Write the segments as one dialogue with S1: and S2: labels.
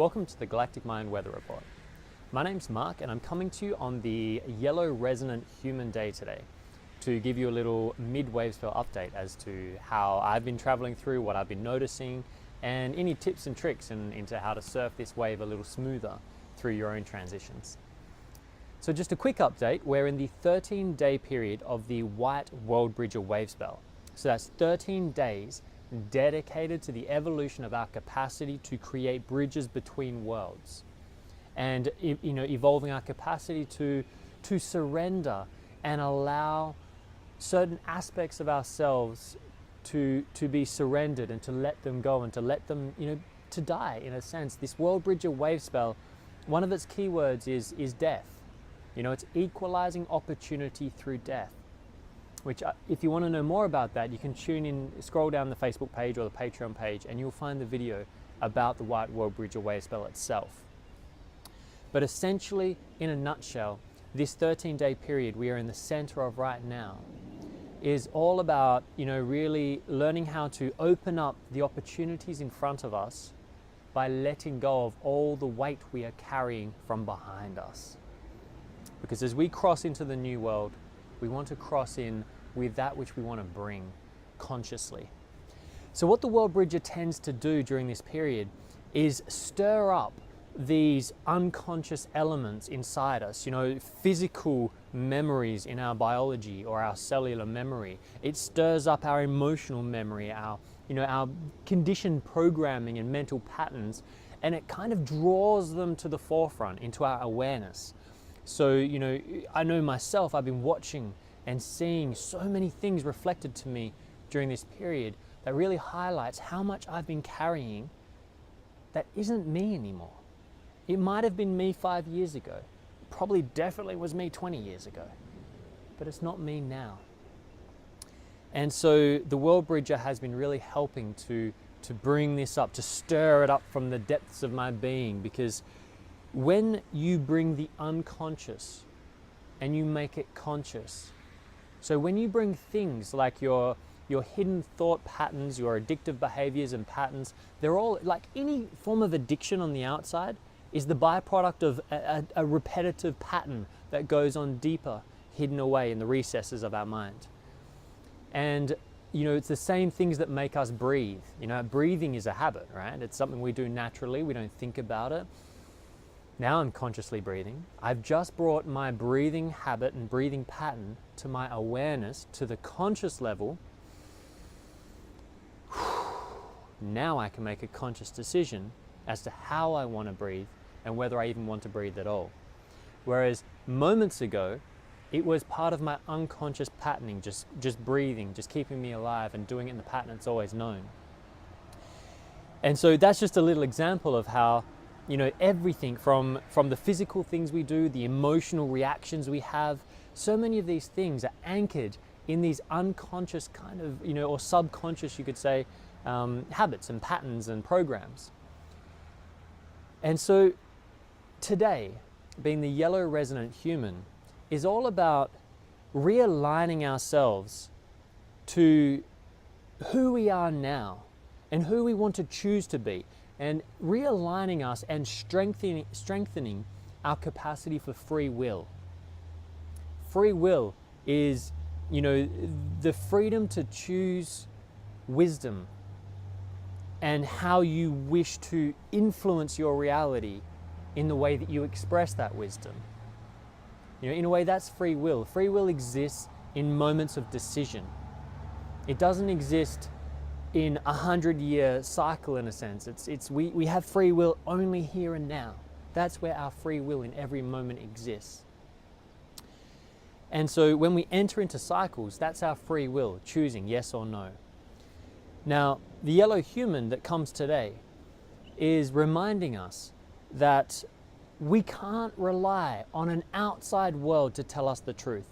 S1: Welcome to the Galactic Mind Weather Report. My name's Mark and I'm coming to you on the yellow resonant human day today to give you a little mid-Wavespell update as to how I've been traveling through, what I've been noticing, and any tips and tricks into how to surf this wave a little smoother through your own transitions. So just a quick update, we're in the 13-day period of the white Worldbridger wavespell. So that's 13 days dedicated to the evolution of our capacity to create bridges between worlds and evolving our capacity to surrender and allow certain aspects of ourselves to be surrendered and to let them go and to let them to die in a sense. This Worldbridger wavespell, one of its keywords is death. It's equalizing opportunity through death, which if you want to know more about that, you can tune in, scroll down the Facebook page or the Patreon page, and you'll find the video about the white Worldbridger wavespell itself. But essentially, in a nutshell, this 13-day period we are in the center of right now is all about, really learning how to open up the opportunities in front of us by letting go of all the weight we are carrying from behind us. Because as we cross into the new world, we want to cross in with that which we want to bring consciously. So what the Worldbridger tends to do during this period is stir up these unconscious elements inside us, physical memories in our biology or our cellular memory. It stirs up our emotional memory, our conditioned programming and mental patterns, and it kind of draws them to the forefront into our awareness. So, I know myself, I've been watching and seeing so many things reflected to me during this period that really highlights how much I've been carrying that isn't me anymore. It might have been me 5 years ago. Probably definitely was me 20 years ago, but it's not me now. And so the Worldbridger has been really helping to bring this up, to stir it up from the depths of my being, because when you bring the unconscious and you make it conscious, so when you bring things like your hidden thought patterns, your addictive behaviors and patterns, they're all like any form of addiction on the outside is the byproduct of a repetitive pattern that goes on deeper, hidden away in the recesses of our mind. And it's the same things that make us breathe. Breathing is a habit, right? It's something we do naturally, we don't think about it. Now I'm consciously breathing. I've just brought my breathing habit and breathing pattern to my awareness, to the conscious level. Now I can make a conscious decision as to how I want to breathe and whether I even want to breathe at all. Whereas moments ago, it was part of my unconscious patterning, just breathing, just keeping me alive and doing it in the pattern it's always known. And so that's just a little example of how everything from the physical things we do, the emotional reactions we have, so many of these things are anchored in these unconscious kind of, or subconscious, you could say, habits and patterns and programs. And so today, being the yellow resonant human, is all about realigning ourselves to who we are now and who we want to choose to be, and realigning us and strengthening our capacity for free will. Free will is, the freedom to choose wisdom and how you wish to influence your reality in the way that you express that wisdom. In a way, that's free will. Free will exists in moments of decision. It doesn't exist in a 100-year cycle, in a sense. We have free will only here and now. That's where our free will in every moment exists. And so when we enter into cycles, that's our free will, choosing yes or no. Now, the yellow human that comes today is reminding us that we can't rely on an outside world to tell us the truth.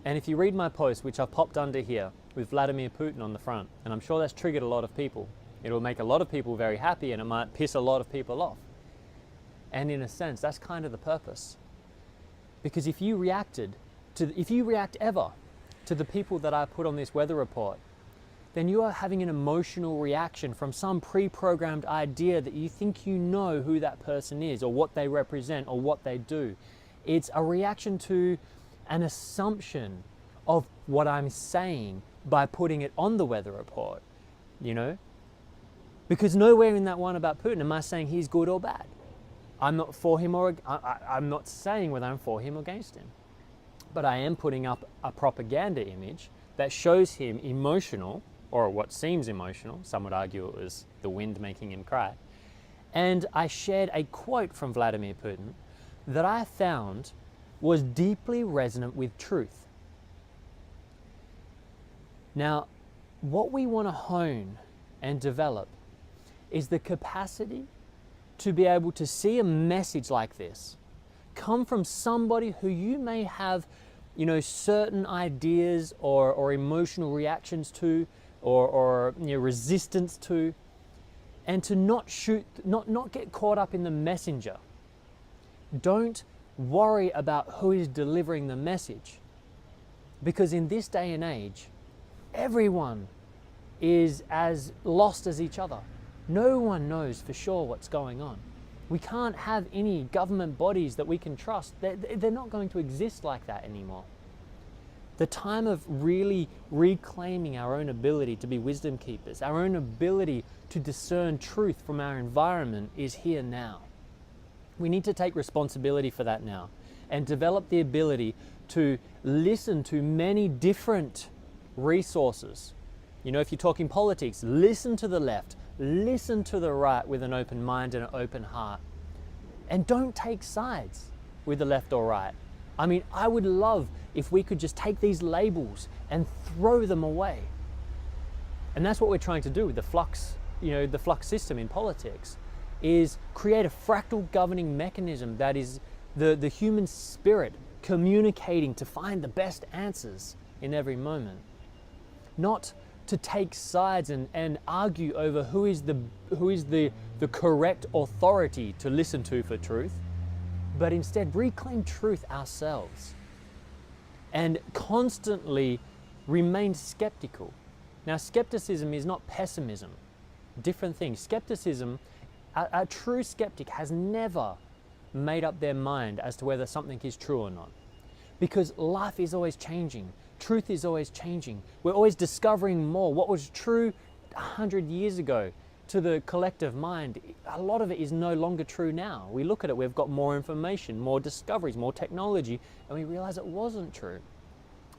S1: And if you read my post, which I've popped under here, with Vladimir Putin on the front, and I'm sure that's triggered a lot of people. It'll make a lot of people very happy and it might piss a lot of people off. And in a sense, that's kind of the purpose. Because if you react ever to the people that I put on this weather report, then you are having an emotional reaction from some pre-programmed idea that you think you know who that person is or what they represent or what they do. It's a reaction to an assumption of what I'm saying by putting it on the weather report, you know? Because nowhere in that one about Putin am I saying he's good or bad. I'm not for him or I'm not saying whether I'm for him or against him. But I am putting up a propaganda image that shows him emotional, or what seems emotional. Some would argue it was the wind making him cry. And I shared a quote from Vladimir Putin that I found was deeply resonant with truth. Now, what we want to hone and develop is the capacity to be able to see a message like this come from somebody who you may have, you know, certain ideas or emotional reactions to, or you know, resistance to, and to not get caught up in the messenger. Don't worry about who is delivering the message, because in this day and age, everyone is as lost as each other. No one knows for sure what's going on. We can't have any government bodies that we can trust. They're not going to exist like that anymore. The time of really reclaiming our own ability to be wisdom keepers, our own ability to discern truth from our environment is here now. We need to take responsibility for that now and develop the ability to listen to many different resources. You know, if you're talking politics, listen to the left, listen to the right with an open mind and an open heart. And don't take sides with the left or right. I mean, I would love if we could just take these labels and throw them away. And that's what we're trying to do with the flux, you know, the flux system in politics, is create a fractal governing mechanism that is the human spirit communicating to find the best answers in every moment. Not to take sides and argue over who is the correct authority to listen to for truth, but instead reclaim truth ourselves and constantly remain skeptical. Now, skepticism is not pessimism, different things. Skepticism, a true skeptic has never made up their mind as to whether something is true or not, because life is always changing. Truth is always changing. We're always discovering more. What was true 100 years ago to the collective mind, a lot of it is no longer true now. We look at it, we've got more information, more discoveries, more technology, and we realize it wasn't true.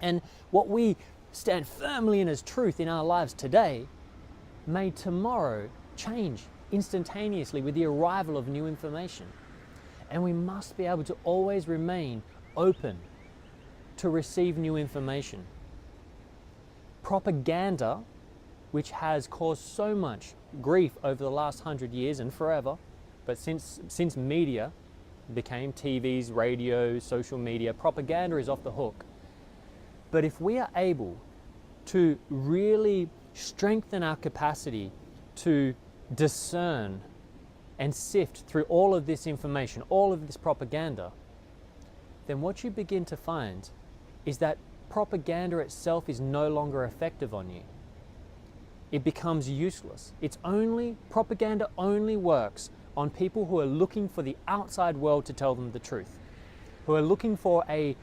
S1: And what we stand firmly in as truth in our lives today may tomorrow change instantaneously with the arrival of new information. And we must be able to always remain open to receive new information. Propaganda, which has caused so much grief over the last 100 years and forever, but since media became TVs, radio, social media, propaganda is off the hook. But if we are able to really strengthen our capacity to discern and sift through all of this information, all of this propaganda, then what you begin to find is that propaganda itself is no longer effective on you. It becomes useless. Propaganda only works on people who are looking for the outside world to tell them the truth, who are looking for an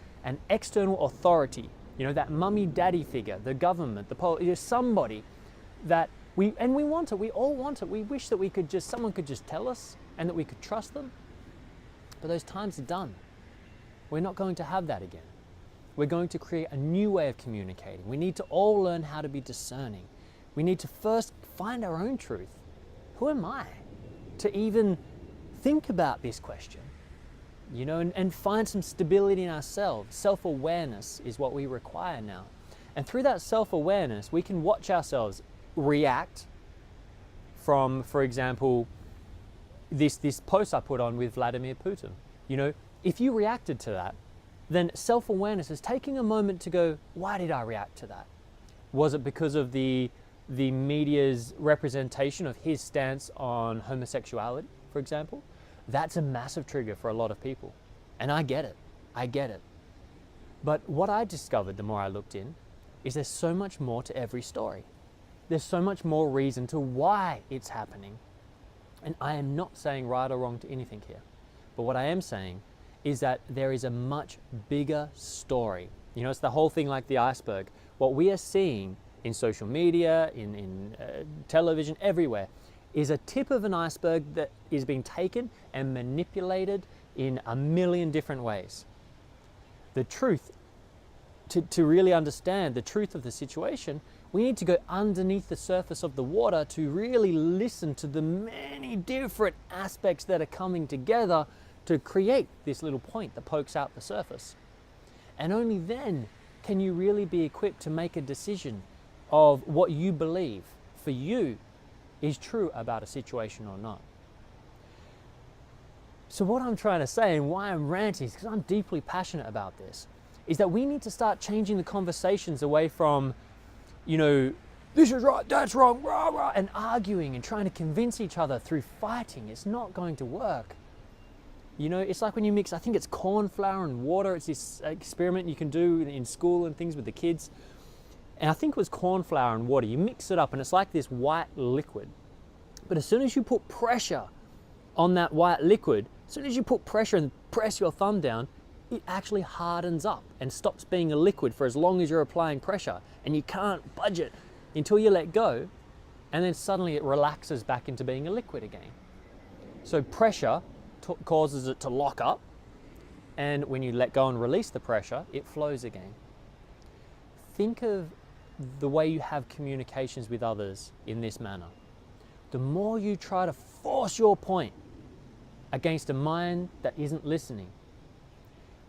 S1: external authority, you know, that mummy daddy figure, the government, somebody that we want it, we all want it. We wish that someone could just tell us and that we could trust them. But those times are done. We're not going to have that again. We're going to create a new way of communicating. We need to all learn how to be discerning. We need to first find our own truth. Who am I to even think about this question? You know, and find some stability in ourselves. Self-awareness is what we require now. And through that self-awareness, we can watch ourselves react from, for example, this post I put on with Vladimir Putin. You know, if you reacted to that, then self-awareness is taking a moment to go, why did I react to that? Was it because of the media's representation of his stance on homosexuality, for example? That's a massive trigger for a lot of people. And I get it. But what I discovered the more I looked in is there's so much more to every story. there's so much more reason to why it's happening. And I am not saying right or wrong to anything here. But what I am saying is that there is a much bigger story. You know, it's the whole thing like the iceberg. What we are seeing in social media, in television, everywhere, is a tip of an iceberg that is being taken and manipulated in a million different ways. The truth, to really understand the truth of the situation, we need to go underneath the surface of the water to really listen to the many different aspects that are coming together to create this little point that pokes out the surface. And only then can you really be equipped to make a decision of what you believe for you is true about a situation or not. So what I'm trying to say and why I'm ranting is because I'm deeply passionate about this, is that we need to start changing the conversations away from, you know, this is right, that's wrong, rah, rah, and arguing and trying to convince each other through fighting. It's not going to work. You know, it's like when you mix, I think it's corn flour and water. It's this experiment you can do in school and things with the kids. And I think it was corn flour and water. You mix it up and it's like this white liquid. But as soon as you put pressure on that white liquid, as soon as you put pressure and press your thumb down, it actually hardens up and stops being a liquid for as long as you're applying pressure. And you can't budge it until you let go. And then suddenly it relaxes back into being a liquid again. So pressure causes it to lock up, and when you let go and release the pressure, it flows again. Think of the way you have communications with others in this manner. The more you try to force your point against a mind that isn't listening,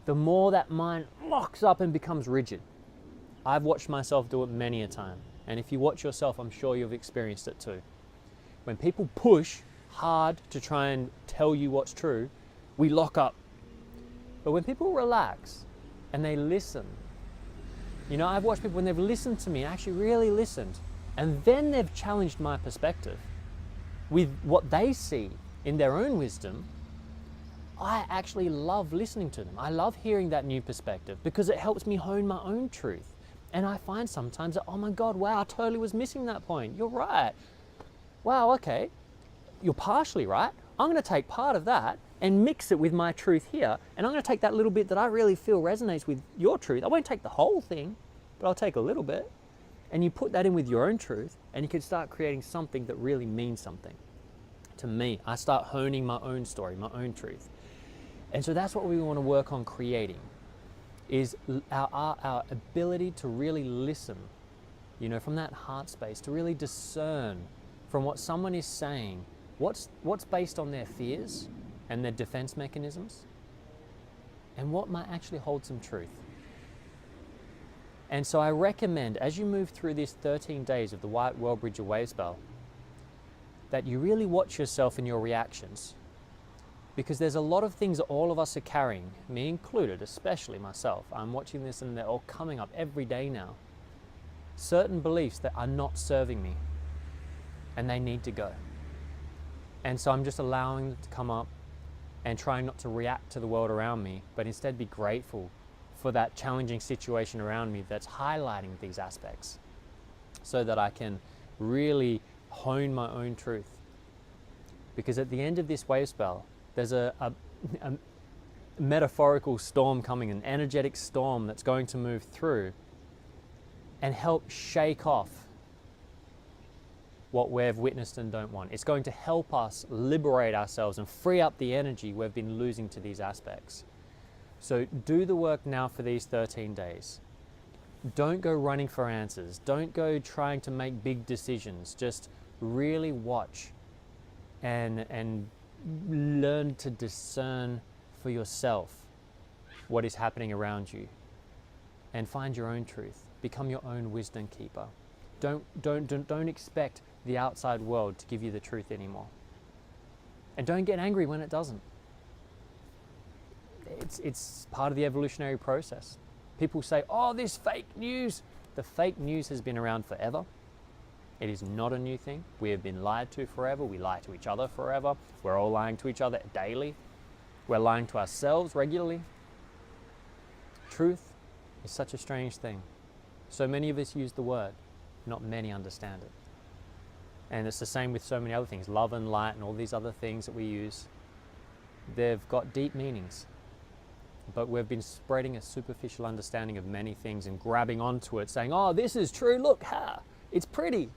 S1: the more that mind locks up and becomes rigid. I've watched myself do it many a time, and if you watch yourself, I'm sure you've experienced it too. When people push hard to try and tell you what's true, we lock up. But when people relax and they listen, you know, I've watched people when they've listened to me, actually really listened, and then they've challenged my perspective with what they see in their own wisdom, I actually love listening to them. I love hearing that new perspective because it helps me hone my own truth. And I find sometimes that, oh my God, wow, I totally was missing that point. You're right. Wow, okay. You're partially right. I'm going to take part of that and mix it with my truth here. And I'm going to take that little bit that I really feel resonates with your truth. I won't take the whole thing, but I'll take a little bit. And you put that in with your own truth, and you can start creating something that really means something to me. I start honing my own story, my own truth. And so that's what we want to work on creating, is our ability to really listen, you know, from that heart space, to really discern from what someone is saying, what's based on their fears and their defense mechanisms, and what might actually hold some truth. And so I recommend, as you move through these 13 days of the White Worldbridger Wavespell, that you really watch yourself and your reactions, because there's a lot of things that all of us are carrying, me included, especially myself. I'm watching this and they're all coming up every day now. Certain beliefs that are not serving me, and they need to go. And so I'm just allowing them to come up and trying not to react to the world around me, but instead be grateful for that challenging situation around me that's highlighting these aspects, so that I can really hone my own truth. Because at the end of this wave spell, there's a metaphorical storm coming, an energetic storm that's going to move through and help shake off what we've witnessed and don't want. It's going to help us liberate ourselves and free up the energy we've been losing to these aspects. So do the work now for these 13 days. Don't go running for answers. Don't go trying to make big decisions. Just really watch and learn to discern for yourself what is happening around you, and find your own truth. Become your own wisdom keeper. Don't expect the outside world to give you the truth anymore. And don't get angry when it doesn't. It's part of the evolutionary process. People say, oh, this fake news. The fake news has been around forever. It is not a new thing. We have been lied to forever. We lie to each other forever. We're all lying to each other daily. We're lying to ourselves regularly. Truth is such a strange thing. So many of us use the word, not many understand it. And it's the same with so many other things, love and light and all these other things that we use. They've got deep meanings. But we've been spreading a superficial understanding of many things and grabbing onto it, saying, oh, this is true, look, it's pretty.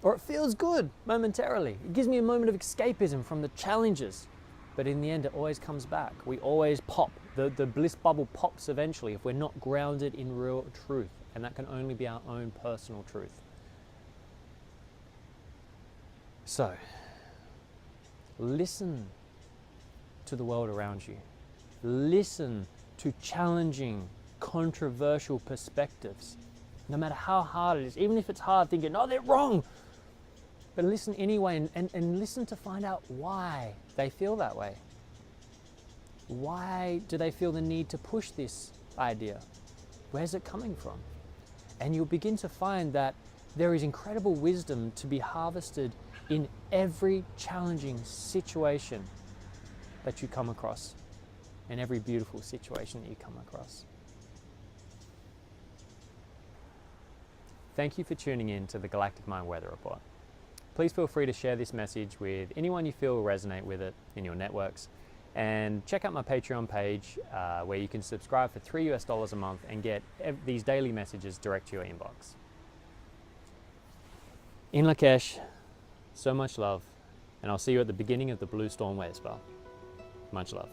S1: Or it feels good momentarily. It gives me a moment of escapism from the challenges. But in the end, it always comes back. We always pop. The bliss bubble pops eventually if we're not grounded in real truth. And that can only be our own personal truth. So, listen to the world around you. Listen to challenging, controversial perspectives. No matter how hard it is, even if it's hard thinking, no, they're wrong. But listen anyway and listen to find out why they feel that way. Why do they feel the need to push this idea? Where's it coming from? And you'll begin to find that there is incredible wisdom to be harvested in every challenging situation that you come across, and every beautiful situation that you come across. Thank you for tuning in to the Galactic Mind Weather Report. Please feel free to share this message with anyone you feel will resonate with it in your networks. And check out my Patreon page where you can subscribe for $3 a month and get these daily messages direct to your inbox. In Lakesh, so much love, and I'll see you at the beginning of the Blue Storm Wavespell. Much love.